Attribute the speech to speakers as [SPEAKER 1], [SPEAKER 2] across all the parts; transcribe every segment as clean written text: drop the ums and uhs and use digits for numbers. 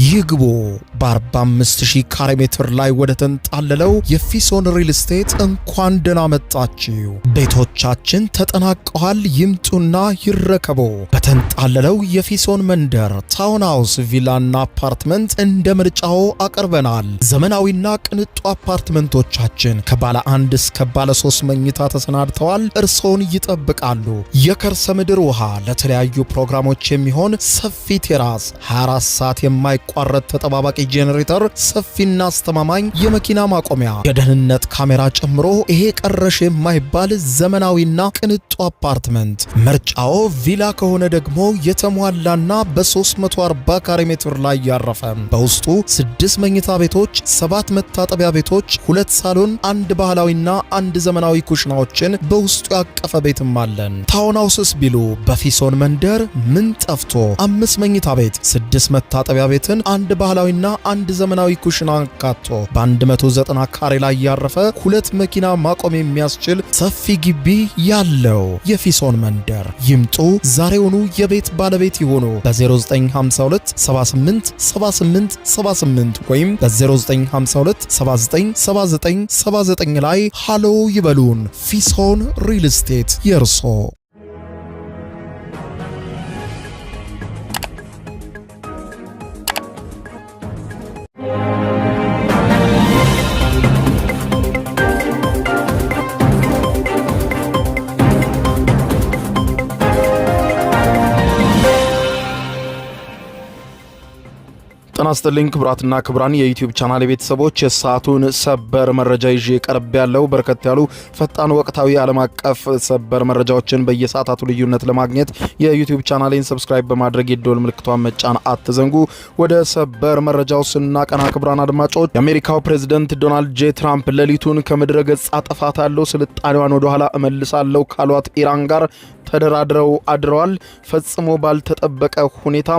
[SPEAKER 1] ይግቡ በ45000 ካሬ ሜትር ላይ ወደ ተንጣለለው የፊሶን ሪል ስቴት እንኳን ደህና መጣችሁ። ቤቶቻችን ተጠናቀዋል። ይምጡና ይረከቡ። በተንጣለለው የፊሶን መንደር ታውን ሃውስ፣ ቪላና አፓርትመንት እንደ ምርጫው አቅርበናል። ዘመናዊና ቅንጡ አፓርትመንቶቻችን ከባለ 1 እስከ ባለ 3 መኝታ ተሰናድተዋል። እርሶን ይጠብቃሉ። የከርሰ ምድር ውሃ፣ ለተለያዩ ፕሮግራሞች የሚሆን ሰፊ ቴራስ፣ 24 ሰዓት የማይቋረጥ ተጠባባቂ ጄኔሬተር፣ ሰፊና አስተማማኝ የመኪና ማቆሚያ፣ የደህንነት ካሜራ ጨምሮ ይሄ ቀረሽ የማይባል ዘመናዊና ቅንጡ አፓርትመንት። ምርጫው ቪላ ከሆነ ደግሞ የተሟላና በ340 ካሬ ሜትር ላይ ያረፈ በውስጡ 6 መኝታ ቤቶች፣ 7 መታጠቢያ ቤቶች፣ 2 ሳሎን፣ 1 ባህላዊና 1 ዘመናዊ ኩሽናዎችን በውስጡ ያቀፈ ቤትም አለን። ታውን ሃውስስ ቢሉ በፊሶን መንደር ምን ጠፍቶ 5 መኝታ ቤት፣ 6 መታጠቢያ ቤትን፣ 1 ባህላዊና 1 ዘመናዊ ኩሽና አካቶ በ190 ካሬ ላይ ያረፈ 2 መኪና ማቆም የሚያስችል ሰፊ ግቢ ያለው የፊሶን መንደር። ይምጡ፣ ዛሬውኑ የቤት ባለቤት ይሆኑ። በ0952 78 78 78 ወይም በ0952 79 79 79 ላይ ሃሎ ይበሉን። ፊሶን ሪል ስቴት የርሶ። ጤና ይስጥልኝ ክቡራትና ክቡራን የዩቲዩብ ቻናል ቤተሰቦች፣ የሰዓቱን ሰበር መረጃ ይዤ ቀርብ ያለው በርከት ያሉ ፈጣን ወቅታዊ ዓለም አቀፍ ሰበር መረጃዎችን በየሰዓታቱ ልዩነት ለማግኘት የዩቲዩብ ቻናሌን ሰብስክራይብ በማድረግ የደወል ምልክቷን መጫን አትዘንጉ። ወደ ሰበር መረጃው ስናቀና ክቡራን አድማጮች፣ የአሜሪካው ፕሬዝዳንት ዶናልድ ጄ ትራምፕ ሌሊቱን ከምድረ ገጽ አጠፋታለሁ፣ ስልጣኔዋን ወደ ኋላ እመልሳለሁ ካሏት ኢራን ጋር ተደራድረው አድረዋል። ፈጽሞ ባልተጠበቀ ሁኔታ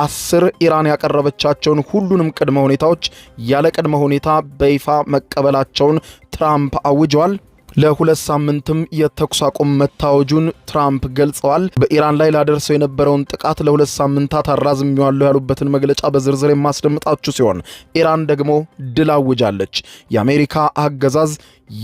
[SPEAKER 1] 10 ኢራን ያቀረበቻቸውን ሁሉንም ቅድመ ሁኔታዎች ያለ ቅድመ ሁኔታ በይፋ መቀበላቸውን ትራምፕ አውጀዋል። ለ2 ሳምንትም የተኩስ አቁም መታወጁን ትራምፕ ገልጸዋል። በኢራን ላይ ላደርሰው የነበረውን ጥቃት ለ2 ሳምንታት አራዝሜዋለሁ ያሉበትን መግለጫ በዝርዝር የማስደምጣችሁ ሲሆን ኢራን ደግሞ ድል አውጃለች። የአሜሪካ አገዛዝ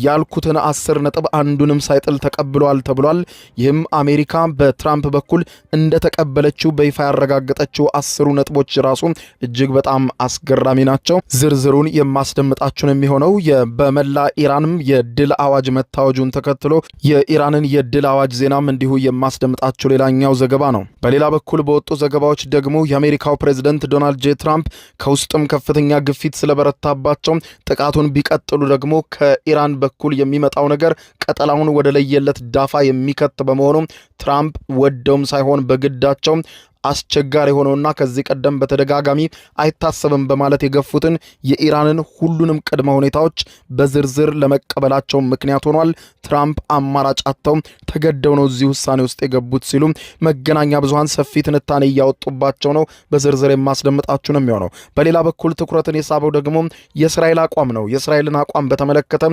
[SPEAKER 1] ያልኩትን 10 ነጥብ አንዱንም ሳይጥል ተቀብሏል ተብሏል። ይህም አሜሪካ በትራምፕ በኩል እንደተቀበለችው በይፋ ያረጋገጠችው 10 ነጥቦች ራሱ እጅግ በጣም አስገራሚ ናቸው። ዝርዝሩን የማስደምጣችሁ ነው የሚሆነው። በመላ ኢራንም የድል አዋጅ መታወጁን ተከትሎ የኢራንን የድል አዋጅ ዜናም እንዲሁ የማስደምጣችሁ ሌላኛው ዘገባ ነው። በሌላ በኩል በወጡ ዘገባዎች ደግሞ የአሜሪካው ፕሬዝዳንት ዶናልድ ጄ ትራምፕ ከውስጥም ከፍተኛ ግፊት ስለበረታባቸው ጥቃቱን ቢቀጥሉ ደግሞ ከኢራን በኩል የሚመጣው ነገር ቀጠላውን ወደ ለየለት ዳፋ የሚከት በመሆኑ ትራምፕ ወደውም ሳይሆን በግዳቸው አስቸጋሪ ሆነውና ከዚህ ቀደም በተደጋጋሚ አይታሰብም በማለት የገፉትን የኢራንን ሁሉንም ቅድመ ሁኔታዎች በዝርዝር ለመቀበላቸው ምክንያት ሆኗል። ትራምፕ አማራጭ አጥተው ተገደው ነው እዚህ ውሳኔ ውስጥ የገቡት ሲሉ መገናኛ ብዙሃን ሰፊ ትንታኔ እያወጡባቸው ነው። በዝርዝር የማስደምጣችሁ ነው የሚሆነው። በሌላ በኩል ትኩረትን የሳበው ደግሞ የእስራኤል አቋም ነው። የእስራኤልን አቋም በተመለከተ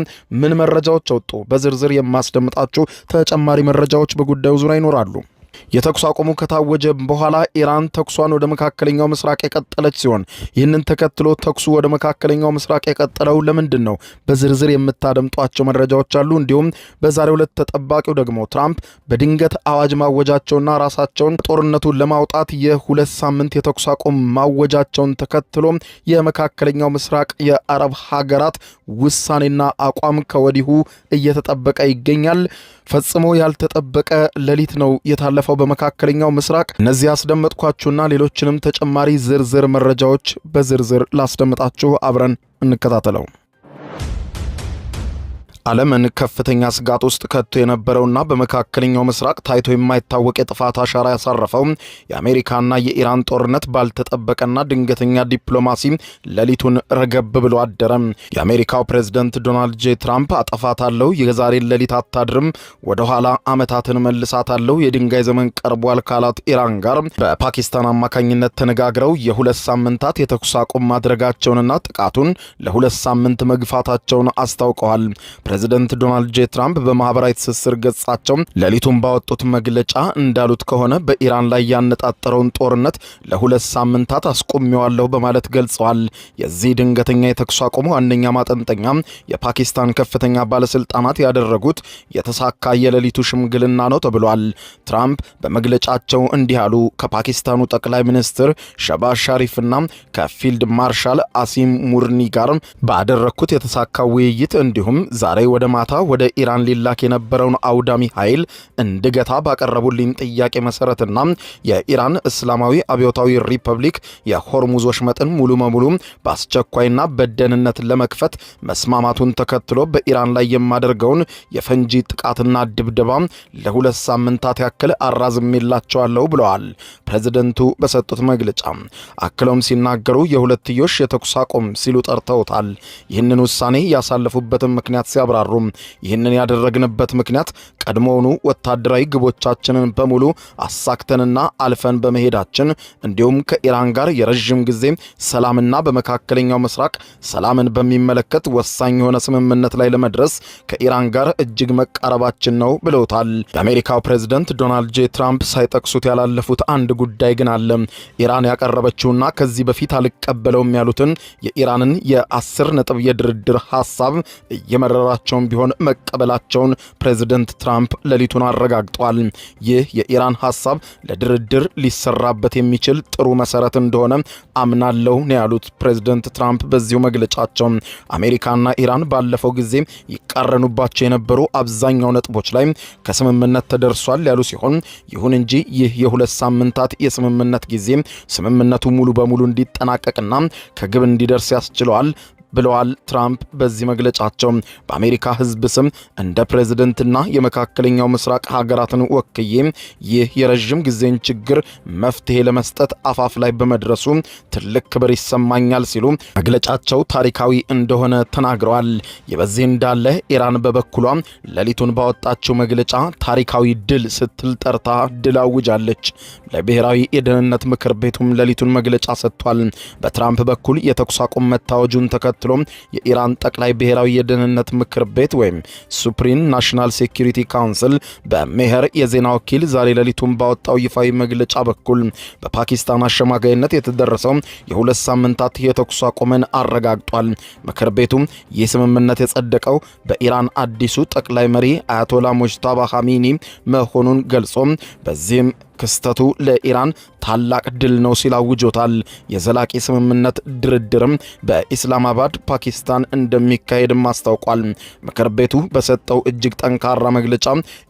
[SPEAKER 1] ምን መረጃዎች ወጡ? በዝርዝር የማስደምጣችሁ ተጨማሪ መረጃዎች በጉዳዩ ዙሪያ ይኖራሉ። የተኩስ አቁሙ ከታወጀ በኋላ ኢራን ተኩሷን ወደ መካከለኛው ምስራቅ የቀጠለች ሲሆን ይህንን ተከትሎ ተኩሱ ወደ መካከለኛው ምስራቅ የቀጠለው ለምንድን ነው? በዝርዝር የምታደምጧቸው መረጃዎች አሉ። እንዲሁም በዛሬው ዕለት ተጠባቂው ደግሞ ትራምፕ በድንገት አዋጅ ማወጃቸውና ራሳቸውን ጦርነቱን ለማውጣት የ2 ሳምንት የተኩስ አቁም ማወጃቸውን ተከትሎ የመካከለኛው ምስራቅ የአረብ ሀገራት ውሳኔና አቋም ከወዲሁ እየተጠበቀ ይገኛል። ፈጽሞ ያልተጠበቀ ሌሊት ነው የታለፈው በመካከለኛው ምስራቅ። እነዚህ ያስደመጥኳችሁና ሌሎችንም ተጨማሪ ዝርዝር መረጃዎች በዝርዝር ላስደምጣችሁ፣ አብረን እንከታተለው። ዓለምን ከፍተኛ ስጋት ውስጥ ከቶ የነበረውና በመካከለኛው ምስራቅ ታይቶ የማይታወቅ የጥፋት አሻራ ያሳረፈው የአሜሪካና የኢራን ጦርነት ባልተጠበቀና ድንገተኛ ዲፕሎማሲ ሌሊቱን ረገብ ብሎ አደረ። የአሜሪካው ፕሬዝዳንት ዶናልድ ጄ ትራምፕ አጠፋታለሁ፣ የዛሬን ሌሊት አታድርም፣ ወደ ኋላ ዓመታትን መልሳታለሁ፣ የድንጋይ ዘመን ቀርቧል ካላት ኢራን ጋር በፓኪስታን አማካኝነት ተነጋግረው የ2 ሳምንታት የተኩስ አቁም ማድረጋቸውንና ጥቃቱን ለ2 ሳምንት መግፋታቸውን አስታውቀዋል። ፕሬዝዳንት ዶናልድ ጄ ትራምፕ በማህበራዊ ትስስር ገጻቸው ሌሊቱን ባወጡት መግለጫ እንዳሉት ከሆነ በኢራን ላይ ያነጣጠረውን ጦርነት ለ2 ሳምንታት አስቆሜዋለሁ በማለት ገልጸዋል። የዚህ ድንገተኛ የተኩስ አቁም ዋነኛ ማጠንጠኛ የፓኪስታን ከፍተኛ ባለስልጣናት ያደረጉት የተሳካ የሌሊቱ ሽምግልና ነው ተብሏል። ትራምፕ በመግለጫቸው እንዲህ አሉ። ከፓኪስታኑ ጠቅላይ ሚኒስትር ሸባዝ ሻሪፍና ከፊልድ ማርሻል አሲም ሙርኒ ጋር ባደረኩት የተሳካ ውይይት እንዲሁም ዛሬ ወደ ማታ ወደ ኢራን ሊላክ የነበረውን አውዳሚ ኃይል እንድገታ ባቀረቡልኝ ጥያቄ መሰረትና የኢራን እስላማዊ አብዮታዊ ሪፐብሊክ የሆርሙዝ ወሽመጥን ሙሉ በሙሉ በአስቸኳይና በደህንነት ለመክፈት መስማማቱን ተከትሎ በኢራን ላይ የማደርገውን የፈንጂ ጥቃትና ድብደባ ለ2 ሳምንታት ያክል አራዝሜላቸዋለሁ ብለዋል ፕሬዝደንቱ በሰጡት መግለጫ። አክለውም ሲናገሩ የሁለትዮሽ የተኩስ አቁም ሲሉ ጠርተውታል። ይህንን ውሳኔ ያሳለፉበትን ምክንያት ሲያብራሩ ይህንን ያደረግንበት ምክንያት ቀድሞውኑ ወታደራዊ ግቦቻችንን በሙሉ አሳክተንና አልፈን በመሄዳችን እንዲሁም ከኢራን ጋር የረዥም ጊዜ ሰላምና በመካከለኛው ምስራቅ ሰላምን በሚመለከት ወሳኝ የሆነ ስምምነት ላይ ለመድረስ ከኢራን ጋር እጅግ መቃረባችን ነው ብለውታል። የአሜሪካው ፕሬዝዳንት ዶናልድ ጄ ትራምፕ ሳይጠቅሱት ያላለፉት አንድ ጉዳይ ግን አለ። ኢራን ያቀረበችውና ከዚህ በፊት አልቀበለውም ያሉትን የኢራንን የ10 ነጥብ የድርድር ሐሳብ እየመረራቸውን ቢሆን መቀበላቸውን ፕሬዝዳንት ትራምፕ ሌሊቱን አረጋግጠዋል። ይህ የኢራን ሐሳብ ለድርድር ሊሰራበት የሚችል ጥሩ መሰረት እንደሆነ አምናለሁ ነው ያሉት ፕሬዝዳንት ትራምፕ በዚሁ መግለጫቸው። አሜሪካና ኢራን ባለፈው ጊዜ ይቃረኑባቸው የነበሩ አብዛኛው ነጥቦች ላይ ከስምምነት ተደርሷል ያሉ ሲሆን ይሁን እንጂ ይህ የ2 ሳምንታት የስምምነት ጊዜ ስምምነቱ ሙሉ በሙሉ እንዲጠናቀቅና ከግብ እንዲደርስ ያስችለዋል ብለዋል ትራምፕ በዚህ መግለጫቸው። በአሜሪካ ሕዝብ ስም እንደ ፕሬዝደንትና የመካከለኛው ምስራቅ ሀገራትን ወክዬ ይህ የረዥም ጊዜን ችግር መፍትሄ ለመስጠት አፋፍ ላይ በመድረሱ ትልቅ ክብር ይሰማኛል ሲሉ መግለጫቸው ታሪካዊ እንደሆነ ተናግረዋል። የበዚህ እንዳለ ኢራን በበኩሏ ሌሊቱን ባወጣችው መግለጫ ታሪካዊ ድል ስትል ጠርታ ድል አውጃለች። ለብሔራዊ የደህንነት ምክር ቤቱም ሌሊቱን መግለጫ ሰጥቷል። በትራምፕ በኩል የተኩስ አቁም መታወጁን ተከትሎ የኢራን ጠቅላይ ብሔራዊ የደህንነት ምክር ቤት ወይም ሱፕሪም ናሽናል ሴኩሪቲ ካውንስል በሜሄር የዜና ወኪል ዛሬ ሌሊቱን ባወጣው ይፋዊ መግለጫ በኩል በፓኪስታን አሸማጋይነት የተደረሰው የ2 ሳምንታት የተኩስ አቁምን አረጋግጧል። ምክር ቤቱ ይህ ስምምነት የጸደቀው በኢራን አዲሱ ጠቅላይ መሪ አያቶላ ሙጅታባ ኻሜኒ መሆኑን ገልጾ በዚህም ክስተቱ ለኢራን ታላቅ ድል ነው ሲል አውጆታል። የዘላቂ ስምምነት ድርድርም በኢስላማባድ ፓኪስታን እንደሚካሄድም አስታውቋል። ምክር ቤቱ በሰጠው እጅግ ጠንካራ መግለጫ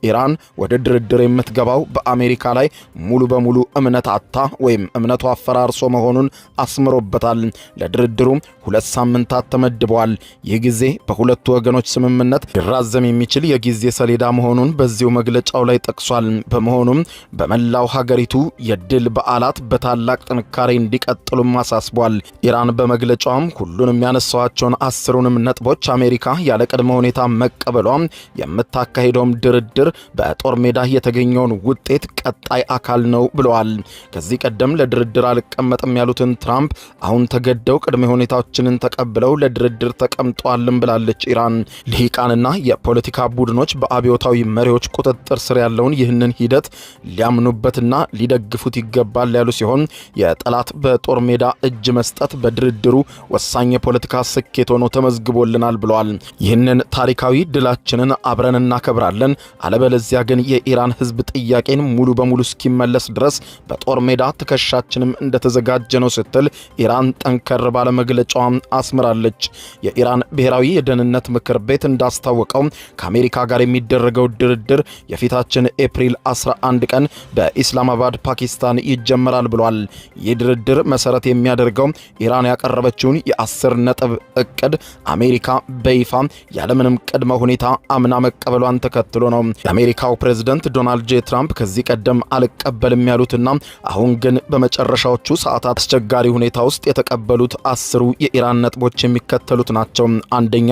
[SPEAKER 1] ኢራን ወደ ድርድር የምትገባው በአሜሪካ ላይ ሙሉ በሙሉ እምነት አታ ወይም እምነቱ አፈራርሶ መሆኑን አስምሮበታል። ለድርድሩ 2 ሳምንታት ተመድበዋል። ይህ ጊዜ በሁለቱ ወገኖች ስምምነት ሊራዘም የሚችል የጊዜ ሰሌዳ መሆኑን በዚሁ መግለጫው ላይ ጠቅሷል። በመሆኑም በመላ ሀገሪቱ የድል በዓላት በታላቅ ጥንካሬ እንዲቀጥሉም አሳስቧል። ኢራን በመግለጫውም ሁሉንም ያነሳቸውን 10ሩንም ነጥቦች አሜሪካ ያለ ቅድመ ሁኔታ መቀበሏም የምታካሂደውም ድርድር በጦር ሜዳ የተገኘውን ውጤት ቀጣይ አካል ነው ብለዋል። ከዚህ ቀደም ለድርድር አልቀመጥም ያሉትን ትራምፕ አሁን ተገደው ቅድመ ሁኔታዎችን ተቀብለው ለድርድር ተቀምጠዋልም ብላለች ኢራን። ልሂቃንና የፖለቲካ ቡድኖች በአብዮታዊ መሪዎች ቁጥጥር ስር ያለውን ይህንን ሂደት ሊያምኑበትና ሊደግፉት ይገባል ያሉ ሲሆን የጠላት በጦር ሜዳ እጅ መስጠት በድርድሩ ወሳኝ የፖለቲካ ስኬት ሆኖ ተመዝግቦልናል ብለዋል። ይህንን ታሪካዊ ድላችንን አብረን እናከብራለን፣ አለበለዚያ ግን የኢራን ሕዝብ ጥያቄን ሙሉ በሙሉ እስኪመለስ ድረስ በጦር ሜዳ ትከሻችንም እንደተዘጋጀ ነው ስትል ኢራን ጠንከር ባለ መግለጫዋ አስምራለች። የኢራን ብሔራዊ የደህንነት ምክር ቤት እንዳስታወቀው ከአሜሪካ ጋር የሚደረገው ድርድር የፊታችን ኤፕሪል 11 ቀን በኢስላማባድ ፓኪስታን ይጀመራል ብሏል። ይህ ድርድር መሰረት የሚያደርገው ኢራን ያቀረበችውን የ10 ነጥብ እቅድ አሜሪካ በይፋ ያለምንም ቅድመ ሁኔታ አምና መቀበሏን ተከትሎ ነው። የአሜሪካው ፕሬዝዳንት ዶናልድ ጄ ትራምፕ ከዚህ ቀደም አልቀበልም ያሉትና አሁን ግን በመጨረሻዎቹ ሰዓታት አስቸጋሪ ሁኔታ ውስጥ የተቀበሉት 10ሩ የኢራን ነጥቦች የሚከተሉት ናቸው። አንደኛ፣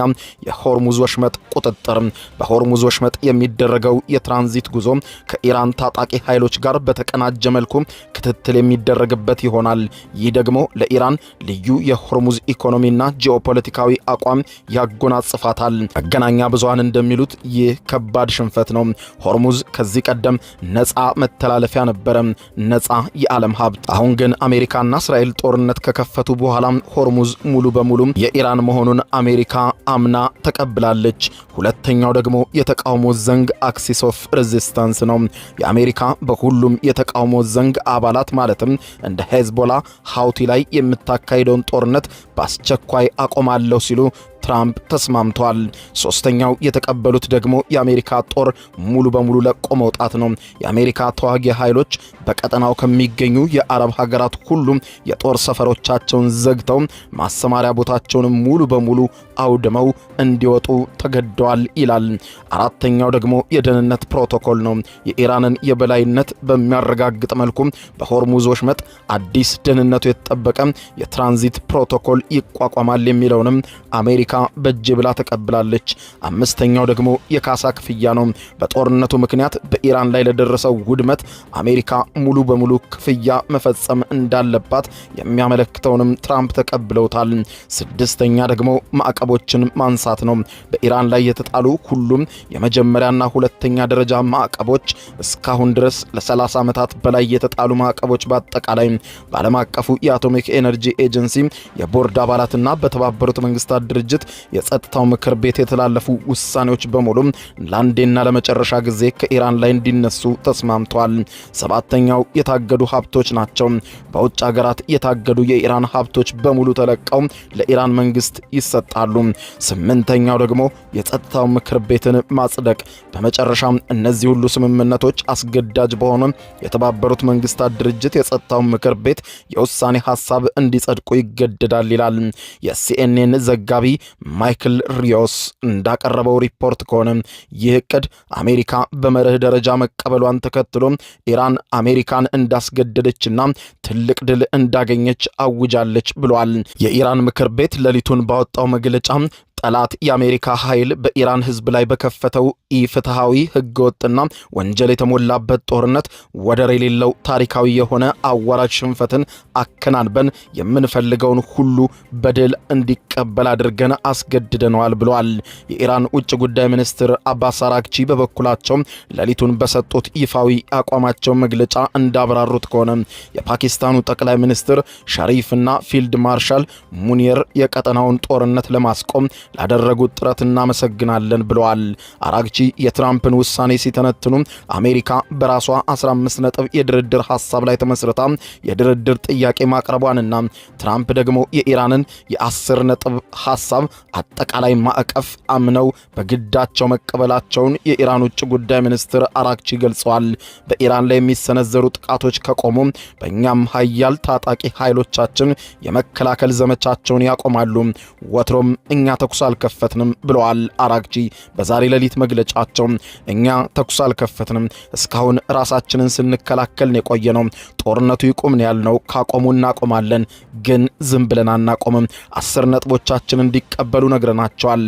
[SPEAKER 1] የሆርሙዝ ወሽመጥ ቁጥጥር። በሆርሙዝ ወሽመጥ የሚደረገው የትራንዚት ጉዞ ከኢራን ታጣቂ ኃይሎች ጋር በተቀናጀ መልኩ ክትትል የሚደረግበት ይሆናል። ይህ ደግሞ ለኢራን ልዩ የሆርሙዝ ኢኮኖሚና ጂኦፖለቲካዊ አቋም ያጎናጽፋታል። መገናኛ ብዙሃን እንደሚሉት ይህ ከባድ ሽንፈት ነው። ሆርሙዝ ከዚህ ቀደም ነፃ መተላለፊያ ነበረ፣ ነፃ የዓለም ሀብት። አሁን ግን አሜሪካና እስራኤል ጦርነት ከከፈቱ በኋላ ሆርሙዝ ሙሉ በሙሉ የኢራን መሆኑን አሜሪካ አምና ተቀብላለች። ሁለተኛው ደግሞ የተቃውሞ ዘንግ አክሲስ ኦፍ ሬዚስታንስ ነው። የአሜሪካ በሁሉም የተቃውሞ ዘንግ አባላት ማለትም እንደ ሄዝቦላ፣ ሃውቲ ላይ የምታካሂደውን ጦርነት በአስቸኳይ አቆማለሁ ሲሉ ትራምፕ ተስማምቷል። ሶስተኛው የተቀበሉት ደግሞ የአሜሪካ ጦር ሙሉ በሙሉ ለቆ መውጣት ነው። የአሜሪካ ተዋጊ ኃይሎች በቀጠናው ከሚገኙ የአረብ ሀገራት ሁሉም የጦር ሰፈሮቻቸውን ዘግተው ማሰማሪያ ቦታቸውን ሙሉ በሙሉ አውድመው እንዲወጡ ተገደዋል ይላል። አራተኛው ደግሞ የደህንነት ፕሮቶኮል ነው። የኢራንን የበላይነት በሚያረጋግጥ መልኩ በሆርሙዝ ወሽመጥ አዲስ ደህንነቱ የተጠበቀ የትራንዚት ፕሮቶኮል ይቋቋማል የሚለውንም አሜሪካ በእጅ ብላ ተቀብላለች። አምስተኛው ደግሞ የካሳ ክፍያ ነው። በጦርነቱ ምክንያት በኢራን ላይ ለደረሰው ውድመት አሜሪካ ሙሉ በሙሉ ክፍያ መፈጸም እንዳለባት የሚያመለክተውንም ትራምፕ ተቀብለውታል። ስድስተኛ ደግሞ ማዕቀቦችን ማንሳት ነው። በኢራን ላይ የተጣሉ ሁሉም የመጀመሪያና ሁለተኛ ደረጃ ማዕቀቦች እስካሁን ድረስ ለ30 ዓመታት በላይ የተጣሉ ማዕቀቦች በአጠቃላይ በዓለም አቀፉ የአቶሚክ ኤነርጂ ኤጀንሲ የቦርድ አባላትና በተባበሩት መንግስታት ድርጅት የጸጥታው ምክር ቤት የተላለፉ ውሳኔዎች በሙሉ ለአንዴና ለመጨረሻ ጊዜ ከኢራን ላይ እንዲነሱ ተስማምቷል። ሰባተኛው የታገዱ ሀብቶች ናቸው። በውጭ ሀገራት የታገዱ የኢራን ሀብቶች በሙሉ ተለቀው ለኢራን መንግስት ይሰጣሉ። ስምንተኛው ደግሞ የጸጥታው ምክር ቤትን ማጽደቅ። በመጨረሻም እነዚህ ሁሉ ስምምነቶች አስገዳጅ በሆኑ የተባበሩት መንግስታት ድርጅት የጸጥታው ምክር ቤት የውሳኔ ሐሳብ እንዲጸድቁ ይገደዳል ይላል። የሲኤንኤን ዘጋቢ ማይክል ሪዮስ እንዳቀረበው ሪፖርት ከሆነ ይህ እቅድ አሜሪካ በመርህ ደረጃ መቀበሏን ተከትሎ ኢራን አሜሪካን እንዳስገደደችና ትልቅ ድል እንዳገኘች አውጃለች ብሏል። የኢራን ምክር ቤት ሌሊቱን ባወጣው መግለጫ ጠላት የአሜሪካ ኃይል በኢራን ህዝብ ላይ በከፈተው ኢፍትሃዊ ህገወጥና ወንጀል የተሞላበት ጦርነት ወደር የሌለው ታሪካዊ የሆነ አዋራጅ ሽንፈትን አከናንበን የምንፈልገውን ሁሉ በድል እንዲቀበል አድርገን አስገድደነዋል ብለዋል። የኢራን ውጭ ጉዳይ ሚኒስትር አባስ አራግቺ በበኩላቸው ሌሊቱን በሰጡት ይፋዊ አቋማቸው መግለጫ እንዳብራሩት ከሆነ የፓኪስታኑ ጠቅላይ ሚኒስትር ሸሪፍና ፊልድ ማርሻል ሙኒር የቀጠናውን ጦርነት ለማስቆም ላደረጉት ጥረት እናመሰግናለን ብለዋል። አራግቺ የትራምፕን ውሳኔ ሲተነትኑ አሜሪካ በራሷ 15 ነጥብ የድርድር ሐሳብ ላይ ተመስርታ የድርድር ጥያቄ ማቅረቧንና ትራምፕ ደግሞ የኢራንን የ10 ነጥብ ሐሳብ አጠቃላይ ማዕቀፍ አምነው በግዳቸው መቀበላቸውን የኢራን ውጭ ጉዳይ ሚኒስትር አራግቺ ገልጸዋል። በኢራን ላይ የሚሰነዘሩ ጥቃቶች ከቆሙ በእኛም ኃያል ታጣቂ ኃይሎቻችን የመከላከል ዘመቻቸውን ያቆማሉ። ወትሮም እኛ ተኩስ አልከፈትንም ብለዋል አራግቺ በዛሬ ሌሊት መግለጫቸው። እኛ ተኩስ አልከፈትንም፣ እስካሁን ራሳችንን ስንከላከል ነው የቆየነው። ጦርነቱ ይቁም ነው ያልነው። ካቆሙ እናቆማለን፣ ግን ዝም ብለን አናቆምም። 10 ነጥቦቻችን እንዲቀበሉ ነግረናቸዋል።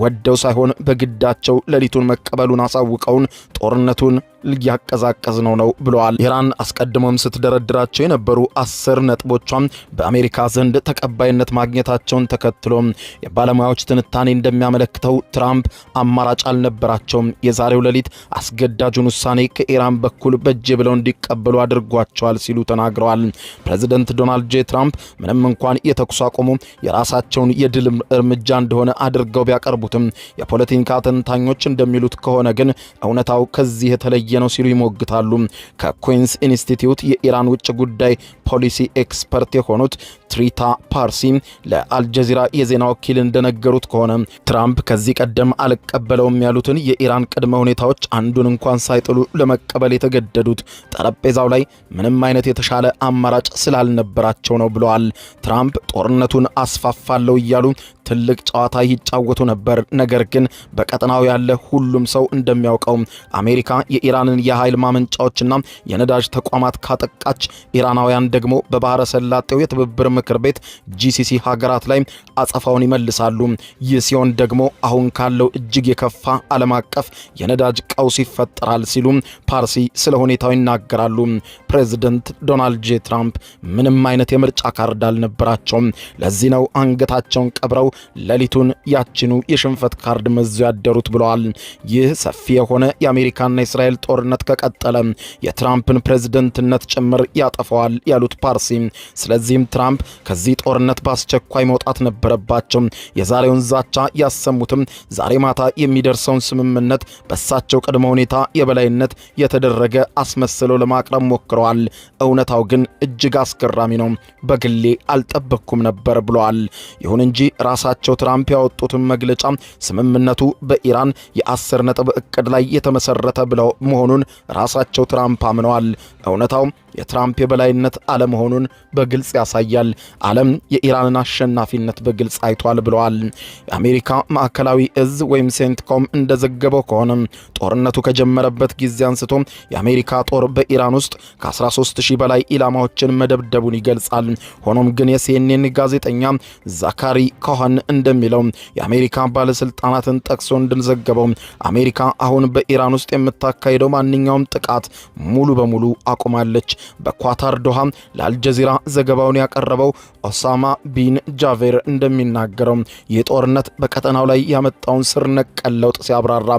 [SPEAKER 1] ወደው ሳይሆን በግዳቸው ሌሊቱን መቀበሉን አሳውቀውን ጦርነቱን ሊያቀዛቀዝ ነው ብለዋል። ኢራን አስቀድሞም ስትደረድራቸው የነበሩ 10 ነጥቦቿም በአሜሪካ ዘንድ ተቀባይነት ማግኘታቸውን ተከትሎ የባለሙያዎች ትንታኔ እንደሚያመለክተው ትራምፕ አማራጭ አልነበራቸውም። የዛሬው ሌሊት አስገዳጁን ውሳኔ ከኢራን በኩል በእጅ ብለው እንዲቀበሉ አድርጓቸዋል ሲሉ ተናግረዋል። ፕሬዚደንት ዶናልድ ጄ ትራምፕ ምንም እንኳን የተኩስ አቁሙ የራሳቸውን የድል እርምጃ እንደሆነ አድርገው ቢያቀርቡትም የፖለቲካ ተንታኞች እንደሚሉት ከሆነ ግን እውነታው ከዚህ የተለየ ነው ሲሉ ይሞግታሉ። ከኩዊንስ ኢንስቲትዩት የኢራን ውጭ ጉዳይ ፖሊሲ ኤክስፐርት የሆኑት ትሪታ ፓርሲ ለአልጀዚራ የዜና ወኪል እንደነገሩት ከሆነ ትራምፕ ከዚህ ቀደም አልቀበለውም ያሉትን የኢራን ቅድመ ሁኔታዎች አንዱን እንኳን ሳይጥሉ ለመቀበል የተገደዱት ጠረጴዛው ላይ ምንም አይነት የተሻለ አማራጭ ስላልነበራቸው ነው ብለዋል። ትራምፕ ጦርነቱን አስፋፋለሁ እያሉ ትልቅ ጨዋታ ይጫወቱ ነበር። ነገር ግን በቀጠናው ያለ ሁሉም ሰው እንደሚያውቀው አሜሪካ የኢራንን የኃይል ማመንጫዎችና የነዳጅ ተቋማት ካጠቃች፣ ኢራናውያን ደግሞ በባህረ ሰላጤው የትብብር ምክር ቤት ጂሲሲ ሀገራት ላይ አጸፋውን ይመልሳሉ። ይህ ሲሆን ደግሞ አሁን ካለው እጅግ የከፋ ዓለም አቀፍ የነዳጅ ቀውስ ይፈጠራል ሲሉ ፓርሲ ስለ ሁኔታው ይናገራሉ። ፕሬዝዳንት ዶናልድ ጄ ትራምፕ ምንም አይነት የምርጫ ካርድ አልነበራቸውም። ለዚህ ነው አንገታቸውን ቀብረው ሌሊቱን ያችኑ የሽንፈት ካርድ መዘው ያደሩት ብለዋል። ይህ ሰፊ የሆነ የአሜሪካና የእስራኤል ጦርነት ከቀጠለ የትራምፕን ፕሬዝዳንትነት ጭምር ያጠፋዋል ያሉት ፓርሲ፣ ስለዚህም ትራምፕ ከዚህ ጦርነት በአስቸኳይ መውጣት ነበረባቸው። የዛሬውን ዛቻ ያሰሙትም ዛሬ ማታ የሚደርሰውን ስምምነት በሳቸው ቅድመ ሁኔታ የበላይነት የተደረገ አስመስለው ለማቅረብ ሞክረዋል። እውነታው ግን እጅግ አስገራሚ ነው። በግሌ አልጠበቅኩም ነበር ብለዋል። ይሁን እንጂ ራሳቸው ትራምፕ ያወጡትን መግለጫ ስምምነቱ በኢራን የ10 ነጥብ እቅድ ላይ የተመሰረተ ብለው መሆኑን ራሳቸው ትራምፕ አምነዋል። እውነታው የትራምፕ የበላይነት አለመሆኑን በግልጽ ያሳያል። ዓለም የኢራንን አሸናፊነት በግልጽ አይቷል ብለዋል። የአሜሪካ ማዕከላዊ እዝ ወይም ሴንትኮም እንደዘገበው ከሆነ ጦርነቱ ከጀመረበት ጊዜ አንስቶ የአሜሪካ ጦር በኢራን ውስጥ ከ13000 በላይ ኢላማዎችን መደብደቡን ይገልጻል። ሆኖም ግን የሲኤንኤን ጋዜጠኛ ዛካሪ ኮኸን እንደሚለው የአሜሪካ ባለስልጣናትን ጠቅሶ እንደዘገበው አሜሪካ አሁን በኢራን ውስጥ የምታካሄደው ማንኛውም ጥቃት ሙሉ በሙሉ አቁማለች። በኳታር ዶሃ ለአልጀዚራ ዘገባውን ያቀረበው ኦሳማ ቢን ጃቬር እንደሚናገረው ይህ ጦርነት በቀጠናው ላይ ያመጣውን ስር ነቀል ለውጥ ሲያብራራ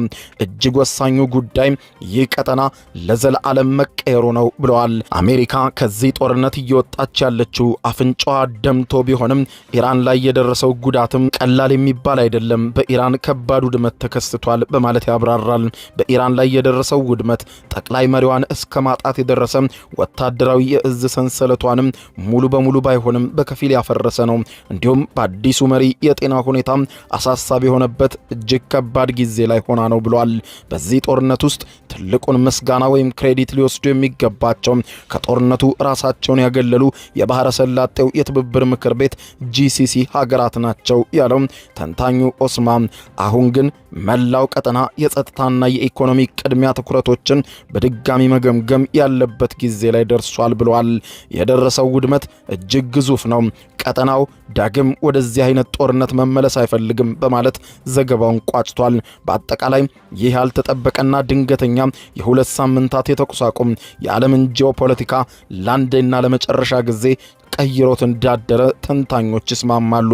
[SPEAKER 1] እጅግ ወሳኙ ጉዳይ ይህ ቀጠና ለዘላለም መቀየሩ ነው ብለዋል። አሜሪካ ከዚህ ጦርነት እየወጣች ያለችው አፍንጫዋ ደምቶ ቢሆንም ኢራን ላይ የደረሰው ጉዳትም ቀላል የሚባል አይደለም። በኢራን ከባድ ውድመት ተከስቷል በማለት ያብራራል። በኢራን ላይ የደረሰው ውድመት ጠቅላይ መሪዋን እስከ ማጣት የደረሰ ወታደራዊ የእዝ ሰንሰለቷንም ሙሉ በሙሉ ባይሆንም በከፊል ያፈረሰ ነው። እንዲሁም በአዲሱ መሪ የጤና ሁኔታ አሳሳቢ የሆነበት እጅግ ከባድ ጊዜ ላይ ሆና ነው ብሏል። በዚህ ጦርነት ውስጥ ትልቁን ምስጋና ወይም ክሬዲት ሊወስዱ የሚገባቸው ከጦርነቱ ራሳቸውን ያገለሉ የባህረ ሰላጤው የትብብር ምክር ቤት ጂሲሲ ሀገራት ናቸው ያለው ተንታኙ ኦስማን፣ አሁን ግን መላው ቀጠና የጸጥታና የኢኮኖሚ ቅድሚያ ትኩረቶችን በድጋሚ መገምገም ያለበት ጊዜ ላይ ደርሷል ብለዋል። የደረሰው ውድመት እጅግ ግዙፍ ነው። ቀጠናው ዳግም ወደዚህ አይነት ጦርነት መመለስ አይፈልግም በማለት ዘገባውን ቋጭቷል። በአጠቃላይ ይህ ያልተጠበቀና ድንገተኛ የ2 ሳምንታት የተኩስ አቁም የዓለምን ጂኦፖለቲካ ለአንዴና ለመጨረሻ ጊዜ ቀይሮት እንዳደረ ተንታኞች ይስማማሉ።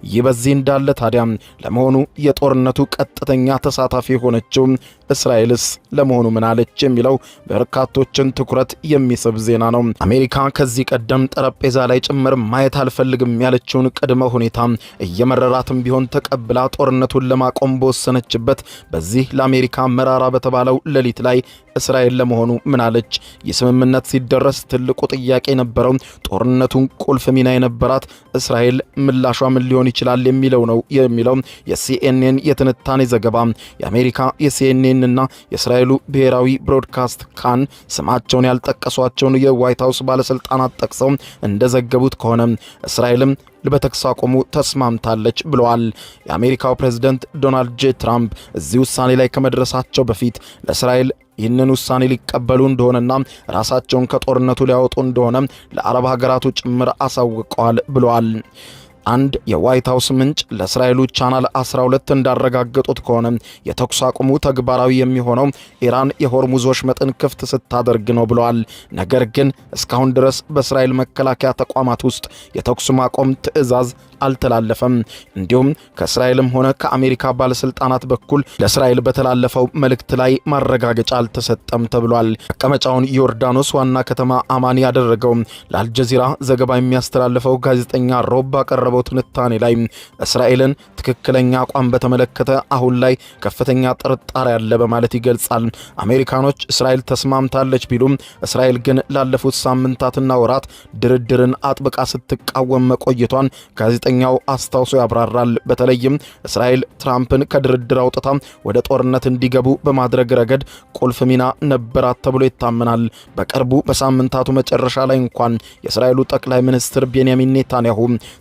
[SPEAKER 1] ይህ በዚህ እንዳለ ታዲያ ለመሆኑ የጦርነቱ ቀጥተኛ ተሳታፊ የሆነችው እስራኤልስ ለመሆኑ ምን አለች የሚለው በርካቶችን ትኩረት የሚስብ ዜና ነው። አሜሪካ ከዚህ ቀደም ጠረጴዛ ላይ ጭምር ማየት አልፈልግም ያለችውን ቅድመ ሁኔታ እየመረራትም ቢሆን ተቀብላ ጦርነቱን ለማቆም በወሰነችበት በዚህ ለአሜሪካ መራራ በተባለው ሌሊት ላይ እስራኤል ለመሆኑ ምን አለች? የስምምነት ሲደረስ ትልቁ ጥያቄ የነበረው ጦርነቱን ቁልፍ ሚና የነበራት እስራኤል ምላሿ ምን ሊሆን ይችላል የሚለው ነው የሚለው የሲኤንኤን የትንታኔ ዘገባ የአሜሪካ የሲኤንኤን እና የእስራኤሉ ብሔራዊ ብሮድካስት ካን ስማቸውን ያልጠቀሷቸውን የዋይት ሃውስ ባለስልጣናት ጠቅሰው እንደዘገቡት ከሆነ እስራኤልም በተኩስ አቁሙ ተስማምታለች ብለዋል። የአሜሪካው ፕሬዝዳንት ዶናልድ ጄ ትራምፕ እዚህ ውሳኔ ላይ ከመድረሳቸው በፊት ለእስራኤል ይህንን ውሳኔ ሊቀበሉ እንደሆነና ራሳቸውን ከጦርነቱ ሊያወጡ እንደሆነ ለአረብ ሀገራቱ ጭምር አሳውቀዋል ብለዋል። አንድ የዋይት ሃውስ ምንጭ ለእስራኤሉ ቻናል 12 እንዳረጋገጡት ከሆነ የተኩስ አቁሙ ተግባራዊ የሚሆነው ኢራን የሆርሙዝ ወሽመጥን ክፍት ስታደርግ ነው ብለዋል። ነገር ግን እስካሁን ድረስ በእስራኤል መከላከያ ተቋማት ውስጥ የተኩስ ማቆም ትዕዛዝ አልተላለፈም። እንዲሁም ከእስራኤልም ሆነ ከአሜሪካ ባለስልጣናት በኩል ለእስራኤል በተላለፈው መልእክት ላይ ማረጋገጫ አልተሰጠም ተብሏል። መቀመጫውን ዮርዳኖስ ዋና ከተማ አማን ያደረገው ለአልጀዚራ ዘገባ የሚያስተላልፈው ጋዜጠኛ ሮብ ባቀረበው ትንታኔ ላይ እስራኤልን ትክክለኛ አቋም በተመለከተ አሁን ላይ ከፍተኛ ጥርጣሬ አለ በማለት ይገልጻል። አሜሪካኖች እስራኤል ተስማምታለች ቢሉም እስራኤል ግን ላለፉት ሳምንታትና ወራት ድርድርን አጥብቃ ስትቃወም መቆየቷን ጋዜጠኛው አስታውሶ ያብራራል። በተለይም እስራኤል ትራምፕን ከድርድር አውጥታ ወደ ጦርነት እንዲገቡ በማድረግ ረገድ ቁልፍ ሚና ነበራት ተብሎ ይታመናል። በቅርቡ በሳምንታቱ መጨረሻ ላይ እንኳን የእስራኤሉ ጠቅላይ ሚኒስትር ቤንያሚን ኔታንያሁ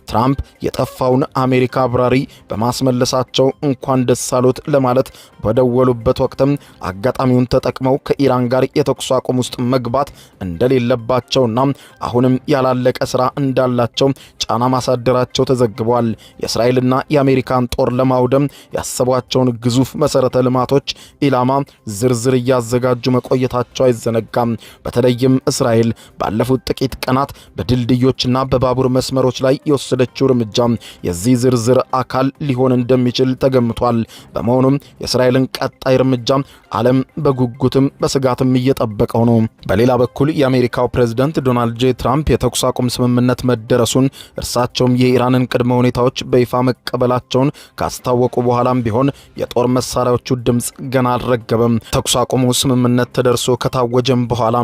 [SPEAKER 1] ትራምፕ የጠፋውን አሜሪካ አብራሪ በማስመለሳቸው እንኳን ደስ አሎት ለማለት በደወሉበት ወቅትም አጋጣሚውን ተጠቅመው ከኢራን ጋር የተኩስ አቁም ውስጥ መግባት እንደሌለባቸውና አሁንም ያላለቀ ስራ እንዳላቸው ጫና ማሳደራቸው ተዘግቧል። የእስራኤልና የአሜሪካን ጦር ለማውደም ያሰቧቸውን ግዙፍ መሰረተ ልማቶች ኢላማ ዝርዝር እያዘጋጁ መቆየታቸው አይዘነጋም። በተለይም እስራኤል ባለፉት ጥቂት ቀናት በድልድዮችና በባቡር መስመሮች ላይ የወሰደችው እርምጃ የዚህ ዝርዝር አካል ሊሆን እንደሚችል ተገምቷል። በመሆኑም የእስራኤልን ቀጣይ እርምጃ ዓለም በጉጉትም በስጋትም እየጠበቀው ነው። በሌላ በኩል የአሜሪካው ፕሬዝዳንት ዶናልድ ጄ ትራምፕ የተኩስ አቁም ስምምነት መደረሱን እርሳቸውም የኢራንን ቅድመ ሁኔታዎች በይፋ መቀበላቸውን ካስታወቁ በኋላም ቢሆን የጦር መሳሪያዎቹ ድምፅ ገና አልረገበም። ተኩስ አቁሙ ስምምነት ተደርሶ ከታወጀም በኋላ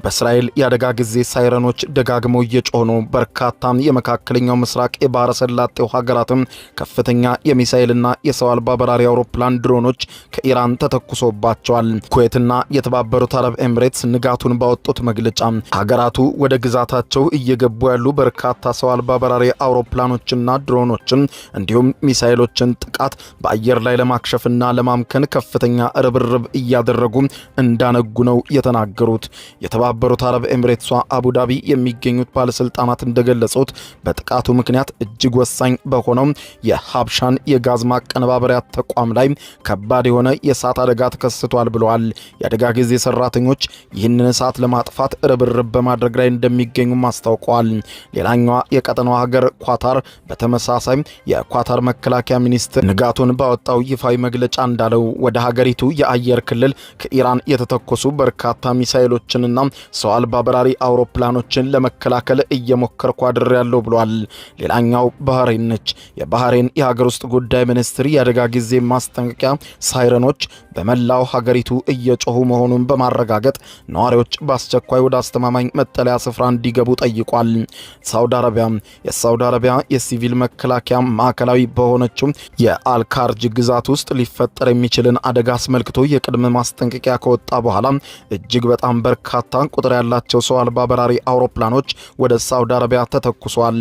[SPEAKER 1] በእስራኤል የአደጋ ጊዜ ሳይረኖች ደጋግመው እየጮሁ ነው። በርካታ የመካከለኛው ምስራቅ የባህረ ሰላጤው ሀገራትም ከፍተኛ የሚሳኤልና የሰው አልባ በራሪ አውሮፕላን ድሮኖች ከኢራን ተተኩሶባቸዋል። ኩዌትና የተባበሩት አረብ ኤምሬትስ ንጋቱን ባወጡት መግለጫ ሀገራቱ ወደ ግዛታቸው እየገቡ ያሉ በርካታ ሰው አልባ በራሪ አውሮፕላኖችና ድሮኖችን እንዲሁም ሚሳኤሎችን ጥቃት በአየር ላይ ለማክሸፍና ለማምከን ከፍተኛ ርብርብ እያደረጉ እንዳነጉ ነው የተናገሩት። የተባበሩት አረብ ኤምሬትሷ አቡዳቢ የሚገኙት ባለስልጣናት እንደገለጹት በጥቃቱ ምክንያት እጅግ ወሳኝ በሆነው የሀብሻን የጋዝ ማቀነባበሪያ ተቋም ላይ ከባድ የሆነ የእሳት አደጋ ተከስቷል ብለዋል። የአደጋ ጊዜ ሰራተኞች ይህንን እሳት ለማጥፋት ርብርብ በማድረግ ላይ እንደሚገኙ አስታውቀዋል። ሌላኛዋ የቀጠናው ሀገር ኳታር በተመሳሳይ የኳታር መከላከያ ሚኒስትር ንጋቱን ባወጣው ይፋዊ መግለጫ እንዳለው ወደ ሀገሪቱ የአየር ክልል ከኢራን የተተኮሱ በርካታ ሚሳኤሎችንና ሰው አልባ በራሪ አውሮፕላኖችን ለመከላከል እየሞከርኩ አድሬያለሁ ብሏል። ሌላኛው ባህሬን ነች። የባህሬን የሀገር ውስጥ ጉዳይ ሚኒስትር የአደጋ ጊዜ ማስጠንቀቂያ ሳይረኖች በመላው ሀገሪቱ እየጮሁ መሆኑን በማረጋገጥ ነዋሪዎች በአስቸኳይ ወደ አስተማማኝ መጠለያ ስፍራ እንዲገቡ ጠይቋል። የሳውዲ አረቢያ የሲቪል መከላከያ ማዕከላዊ በሆነችው የአልካርጅ ግዛት ውስጥ ሊፈጠር የሚችልን አደጋ አስመልክቶ የቅድመ ማስጠንቀቂያ ከወጣ በኋላ እጅግ በጣም በርካታ ቁጥር ያላቸው ሰው አልባ በራሪ አውሮፕላኖች ወደ ሳውዲ አረቢያ ተተኩሷል።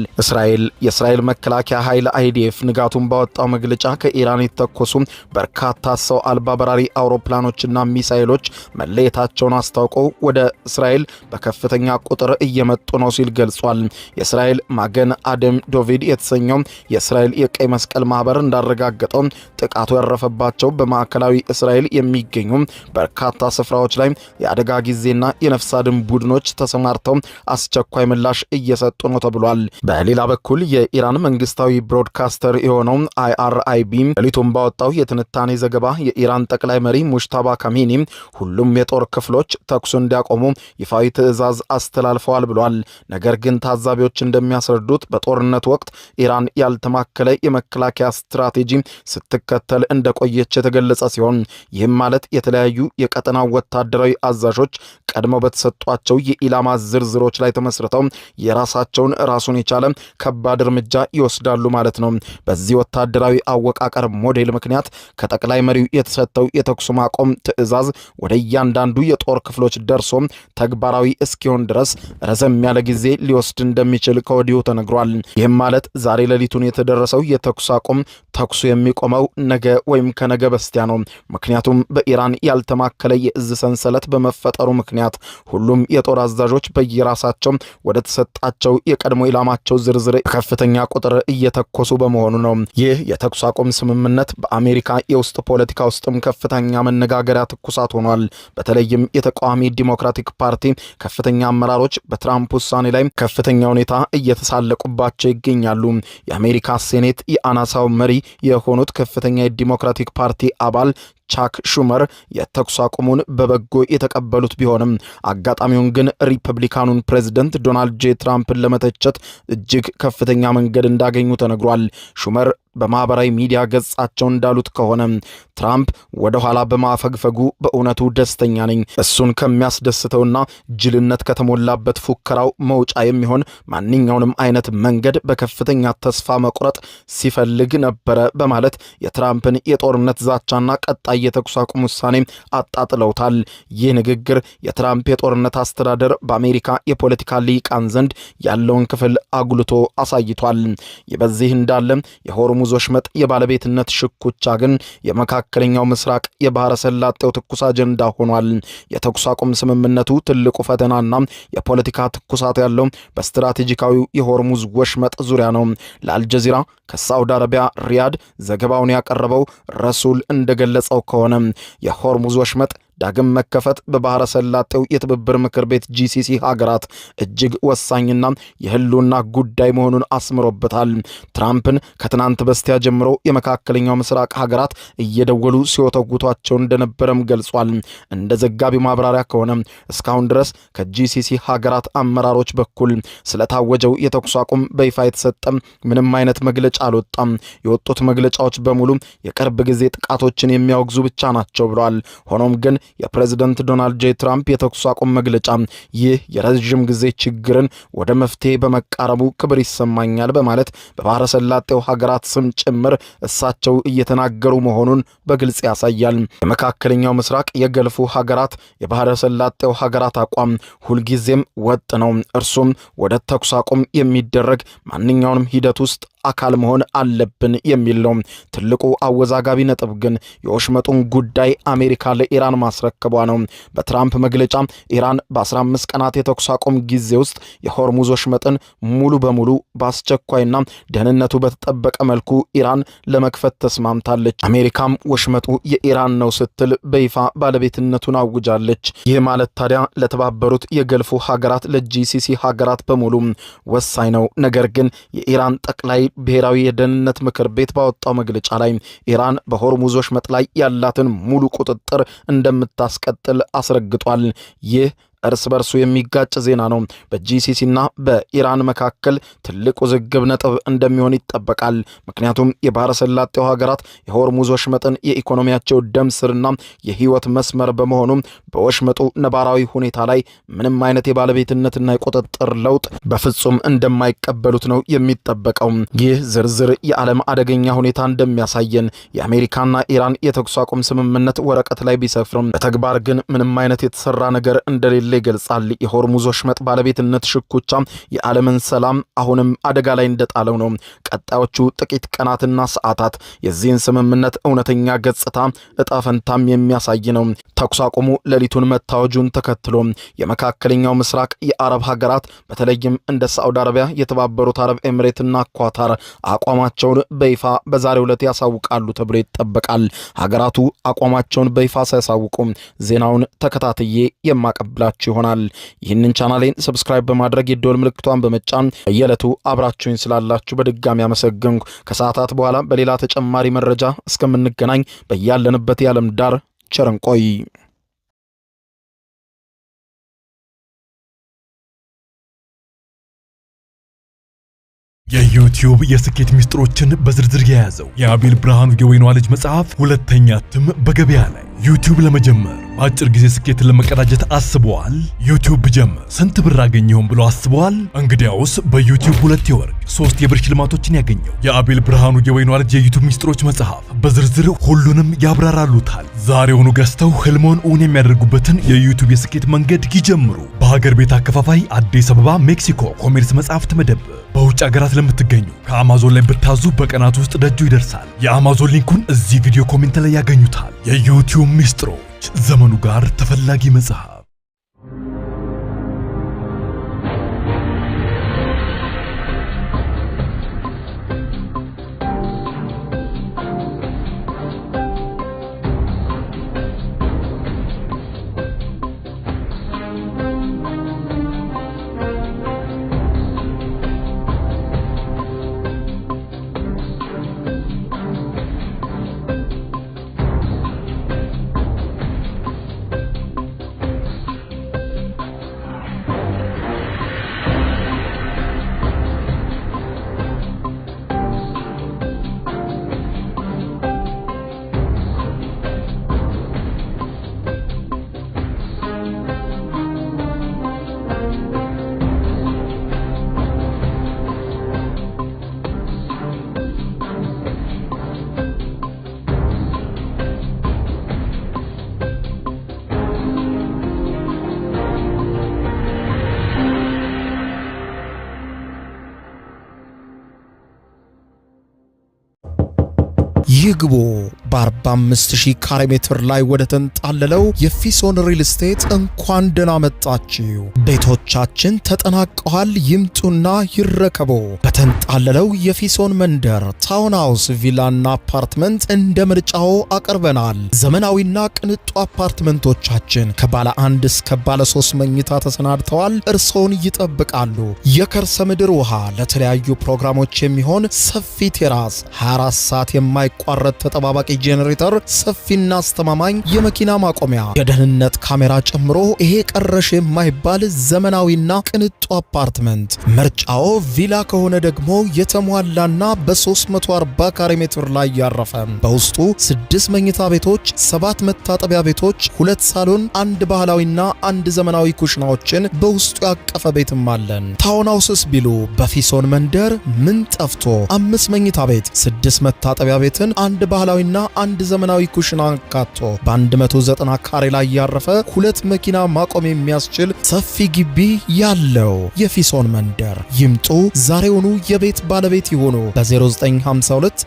[SPEAKER 1] የእስራኤል መከላከያ ኃይል አይዲኤፍ ንጋቱን ባወጣው መግለጫ ከኢራን የተተኮሱ በርካታ ሰው አልባ በራሪ አውሮፕላኖችና ሚሳኤሎች መለየታቸውን አስታውቀው ወደ እስራኤል በከፍተኛ ቁጥር እየመጡ ነው ሲል ገልጿል። የእስራኤል ማገን አደም ዶቪድ የተሰኘው የእስራኤል የቀይ መስቀል ማህበር እንዳረጋገጠው ጥቃቱ ያረፈባቸው በማዕከላዊ እስራኤል የሚገኙ በርካታ ስፍራዎች ላይ የአደጋ ጊዜና የነፍስ አድን ቡድኖች ተሰማርተው አስቸኳይ ምላሽ እየሰጡ ነው ተብሏል። በሌላ በኩል የኢራን መንግስታዊ ብሮድካስተር የሆነው IRIB ሌሊቱን ባወጣው የትንታኔ ዘገባ የኢራን ጠቅላይ መሪ ሙጅታባ ካሚኒ ሁሉም የጦር ክፍሎች ተኩስ እንዲያቆሙ ይፋዊ ትዕዛዝ አስተላልፈዋል ብሏል። ነገር ግን ታዛቢዎች እንደሚያስረዱት በጦርነት ወቅት ኢራን ያልተማከለ የመከላከያ ስትራቴጂ ስትከተል እንደቆየች የተገለጸ ሲሆን ይህም ማለት የተለያዩ የቀጠናው ወታደራዊ አዛዦች ቀድመው በተሰጧቸው የኢላማ ዝርዝሮች ላይ ተመስርተው የራሳቸውን ራሱን የቻለ ከባድ እርምጃ ይወስዳሉ ማለት ነው። በዚህ ወታደራዊ አወቃቀር ሞዴል ምክንያት ከጠቅላይ መሪው የተሰጠው የተኩስ ማቆም ትዕዛዝ ወደ እያንዳንዱ የጦር ክፍሎች ደርሶ ተግባራዊ እስኪሆን ድረስ ረዘም ያለ ጊዜ ሊወስድ እንደሚችል ከወዲሁ ተነግሯል። ይህም ማለት ዛሬ ሌሊቱን የተደረሰው የተኩስ አቁም ተኩሱ የሚቆመው ነገ ወይም ከነገ በስቲያ ነው። ምክንያቱም በኢራን ያልተማከለ የእዝ ሰንሰለት በመፈጠሩ ምክንያት ሁሉም የጦር አዛዦች በየራሳቸው ወደ ተሰጣቸው የቀድሞ ኢላማቸው ዝርዝር ከፍተኛ ቁጥር እየተኮሱ በመሆኑ ነው። ይህ የተኩስ አቁም ስምምነት በአሜሪካ የውስጥ ፖለቲካ ውስጥም ከፍተኛ መነጋገሪያ ትኩሳት ሆኗል። በተለይም የተቃዋሚ ዲሞክራቲክ ፓርቲ ከፍተኛ አመራሮች በትራምፕ ውሳኔ ላይ ከፍተኛ ሁኔታ እየተሳለቁባቸው ይገኛሉ። የአሜሪካ ሴኔት የአናሳው መሪ የሆኑት ከፍተኛ የዲሞክራቲክ ፓርቲ አባል ቻክ ሹመር የተኩስ አቁሙን በበጎ የተቀበሉት ቢሆንም አጋጣሚውን ግን ሪፐብሊካኑን ፕሬዝደንት ዶናልድ ጄ ትራምፕን ለመተቸት እጅግ ከፍተኛ መንገድ እንዳገኙ ተነግሯል። ሹመር በማህበራዊ ሚዲያ ገጻቸው እንዳሉት ከሆነ ትራምፕ ወደ ኋላ በማፈግፈጉ በእውነቱ ደስተኛ ነኝ። እሱን ከሚያስደስተውና ጅልነት ከተሞላበት ፉከራው መውጫ የሚሆን ማንኛውንም አይነት መንገድ በከፍተኛ ተስፋ መቁረጥ ሲፈልግ ነበረ በማለት የትራምፕን የጦርነት ዛቻና ቀጣይ የተኩስ አቁም ውሳኔ አጣጥለውታል። ይህ ንግግር የትራምፕ የጦርነት አስተዳደር በአሜሪካ የፖለቲካ ሊቃን ዘንድ ያለውን ክፍል አጉልቶ አሳይቷል። በዚህ እንዳለ የሆርሙዝ ወሽመጥ የባለቤትነት ሽኩቻ ግን የመካከለኛው ምስራቅ የባህረ ሰላጤው ትኩስ አጀንዳ ሆኗል። የተኩስ አቁም ስምምነቱ ትልቁ ፈተናና የፖለቲካ ትኩሳት ያለው በስትራቴጂካዊው የሆርሙዝ ወሽመጥ ዙሪያ ነው። ለአልጀዚራ ከሳውዲ አረቢያ ሪያድ ዘገባውን ያቀረበው ረሱል እንደገለጸው ከሆነ የሆርሙዝ ወሽመጥ ዳግም መከፈት በባህረ ሰላጤው የትብብር ምክር ቤት ጂሲሲ ሀገራት እጅግ ወሳኝና የህልውና ጉዳይ መሆኑን አስምሮበታል። ትራምፕን ከትናንት በስቲያ ጀምሮ የመካከለኛው ምስራቅ ሀገራት እየደወሉ ሲወተጉቷቸው እንደነበረም ገልጿል። እንደ ዘጋቢው ማብራሪያ ከሆነ እስካሁን ድረስ ከጂሲሲ ሀገራት አመራሮች በኩል ስለታወጀው የተኩስ አቁም በይፋ የተሰጠ ምንም አይነት መግለጫ አልወጣም። የወጡት መግለጫዎች በሙሉ የቅርብ ጊዜ ጥቃቶችን የሚያወግዙ ብቻ ናቸው ብለዋል። ሆኖም ግን የፕሬዝዳንት ዶናልድ ጄ ትራምፕ የተኩስ አቁም መግለጫ ይህ የረዥም ጊዜ ችግርን ወደ መፍትሄ በመቃረቡ ክብር ይሰማኛል በማለት በባህረ ሰላጤው ሀገራት ስም ጭምር እሳቸው እየተናገሩ መሆኑን በግልጽ ያሳያል። የመካከለኛው ምስራቅ የገልፉ ሀገራት የባህረ ሰላጤው ሀገራት አቋም ሁልጊዜም ወጥ ነው። እርሱም ወደ ተኩስ አቁም የሚደረግ ማንኛውንም ሂደት ውስጥ አካል መሆን አለብን የሚል ነው። ትልቁ አወዛጋቢ ነጥብ ግን የወሽመጡን ጉዳይ አሜሪካ ለኢራን ማስረከቧ ነው። በትራምፕ መግለጫ ኢራን በ15 ቀናት የተኩስ አቁም ጊዜ ውስጥ የሆርሙዝ ወሽመጥን ሙሉ በሙሉ በአስቸኳይና ደህንነቱ በተጠበቀ መልኩ ኢራን ለመክፈት ተስማምታለች። አሜሪካም ወሽመጡ የኢራን ነው ስትል በይፋ ባለቤትነቱን አውጃለች። ይህ ማለት ታዲያ ለተባበሩት የገልፉ ሀገራት ለጂሲሲ ሀገራት በሙሉ ወሳኝ ነው። ነገር ግን የኢራን ጠቅላይ ብሔራዊ የደህንነት ምክር ቤት ባወጣው መግለጫ ላይ ኢራን በሆርሙዝ ወሽመጥ ላይ ያላትን ሙሉ ቁጥጥር እንደምታስቀጥል አስረግጧል። ይህ እርስ በርሱ የሚጋጭ ዜና ነው። በጂሲሲና በኢራን መካከል ትልቅ ውዝግብ ነጥብ እንደሚሆን ይጠበቃል። ምክንያቱም የባህረ ሰላጤው ሀገራት የሆርሙዝ ወሽመጥን የኢኮኖሚያቸው ደም ስርና የህይወት መስመር በመሆኑ በወሽመጡ ነባራዊ ሁኔታ ላይ ምንም አይነት የባለቤትነትና የቁጥጥር ለውጥ በፍጹም እንደማይቀበሉት ነው የሚጠበቀው። ይህ ዝርዝር የዓለም አደገኛ ሁኔታ እንደሚያሳየን የአሜሪካና ኢራን የተኩስ አቁም ስምምነት ወረቀት ላይ ቢሰፍርም በተግባር ግን ምንም አይነት የተሰራ ነገር እንደሌለ ይገልጻል። የሆርሙዝ ወሽመጥ ባለቤትነት ሽኩቻ የዓለምን ሰላም አሁንም አደጋ ላይ እንደጣለው ነው። ቀጣዮቹ ጥቂት ቀናትና ሰዓታት የዚህን ስምምነት እውነተኛ ገጽታ እጣ ፈንታም የሚያሳይ ነው። ተኩስ አቁሙ ሌሊቱን መታወጁን ተከትሎ የመካከለኛው ምስራቅ የአረብ ሀገራት በተለይም እንደ ሳዑዲ አረቢያ፣ የተባበሩት አረብ ኤምሬትና ኳታር አቋማቸውን በይፋ በዛሬው ዕለት ያሳውቃሉ ተብሎ ይጠበቃል። ሀገራቱ አቋማቸውን በይፋ ሳያሳውቁ ዜናውን ተከታትዬ የማቀብላችሁ ይሆናል። ይህንን ቻናሌን ሰብስክራይብ በማድረግ የደወል ምልክቷን በመጫን በየዕለቱ አብራችሁኝ ስላላችሁ በድጋሚ አመሰግንኩ። ከሰዓታት በኋላ በሌላ ተጨማሪ መረጃ እስከምንገናኝ በያለንበት የዓለም ዳር ቸር እንቆይ።
[SPEAKER 2] የዩቲዩብ የስኬት ሚስጥሮችን በዝርዝር የያዘው የአቤል ብርሃኑ የወይኗ ልጅ መጽሐፍ ሁለተኛ እትም በገበያ ላይ። ዩቲዩብ ለመጀመር በአጭር ጊዜ ስኬትን ለመቀዳጀት አስበዋል? ዩቲዩብ ብጀምር ስንት ብር አገኘሁም ብሎ አስበዋል? እንግዲያውስ በዩቲዩብ 2 የወርቅ 3 የብር ሽልማቶችን ያገኘው የአቤል ብርሃኑ የወይኗ ልጅ የዩቲዩብ ሚስጥሮች መጽሐፍ በዝርዝር ሁሉንም ያብራራሉታል። ዛሬውኑ ገዝተው ህልሞን እውን የሚያደርጉበትን የዩቲዩብ የስኬት መንገድ ይጀምሩ። በሀገር ቤት አከፋፋይ አዲስ አበባ ሜክሲኮ ኮሜርስ መጽሐፍት መደብር። በውጭ ሀገራት ለምትገኙ ከአማዞን ላይ ብታዙ በቀናት ውስጥ ደጁ ይደርሳል። የአማዞን ሊንኩን እዚህ ቪዲዮ ኮሜንት ላይ ያገኙታል። የዩቲዩብ ሚስጥሮች፣ ዘመኑ ጋር ተፈላጊ መጽሐፍ።
[SPEAKER 1] ይግቡ። በ45000 ካሬ ሜትር ላይ ወደ ተንጣለለው የፊሶን ሪል ስቴት እንኳን ደህና መጣችሁ። ቤቶቻችን ተጠናቀዋል። ይምጡና ይረከቡ። በተንጣለለው የፊሶን መንደር ታውን ሃውስ፣ ቪላና አፓርትመንት እንደ ምርጫው አቀርበናል። ዘመናዊና ቅንጡ አፓርትመንቶቻችን ከባለ 1 እስከ ባለ 3 መኝታ ተሰናድተዋል። እርሶን ይጠብቃሉ። የከርሰ ምድር ውሃ፣ ለተለያዩ ፕሮግራሞች የሚሆን ሰፊ ቴራስ፣ 24 ሰዓት የማይቋረጥ ተጠባባቂ ጄኔሬተር፣ ሰፊና አስተማማኝ የመኪና ማቆሚያ፣ የደህንነት ካሜራ ጨምሮ ይሄ ቀረሽ የማይባል ዘመናዊና ቅንጡ አፓርትመንት። ምርጫው ቪላ ከሆነ ደግሞ የተሟላና በ340 ካሬ ሜትር ላይ ያረፈ በውስጡ 6 መኝታ ቤቶች፣ 7 መታጠቢያ ቤቶች፣ 2 ሳሎን፣ 1 ባህላዊና 1 ዘመናዊ ኩሽናዎችን በውስጡ ያቀፈ ቤትም አለን። ታውን ሃውስስ ቢሉ በፊሶን መንደር ምን ጠፍቶ 5 መኝታ ቤት፣ 6 መታጠቢያ ቤትን፣ 1 ባህላዊና 1 ዘመናዊ ኩሽና አካቶ በ190 ካሬ ላይ ያረፈ 2 መኪና ማቆም የሚያስችል ሰፊ ግቢ ያለው የፊሶን መንደር። ይምጡ፣ ዛሬውኑ የቤት ባለቤት ይሆኑ። በ0952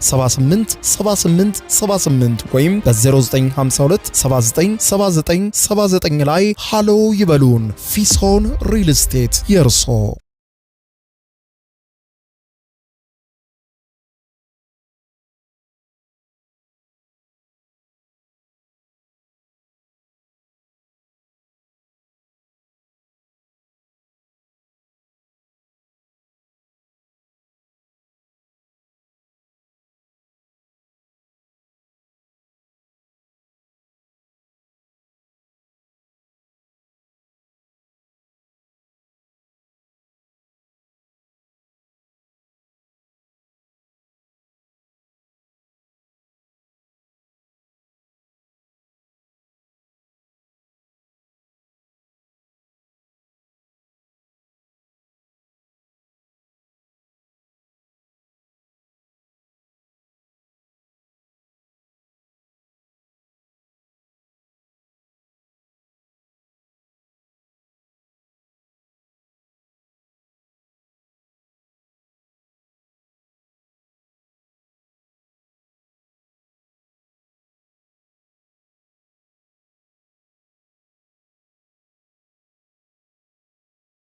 [SPEAKER 1] 78 78 78 ወይም በ0952 79 79 79 ላይ ሃሎ ይበሉን። ፊሶን ሪል ስቴት የርሶ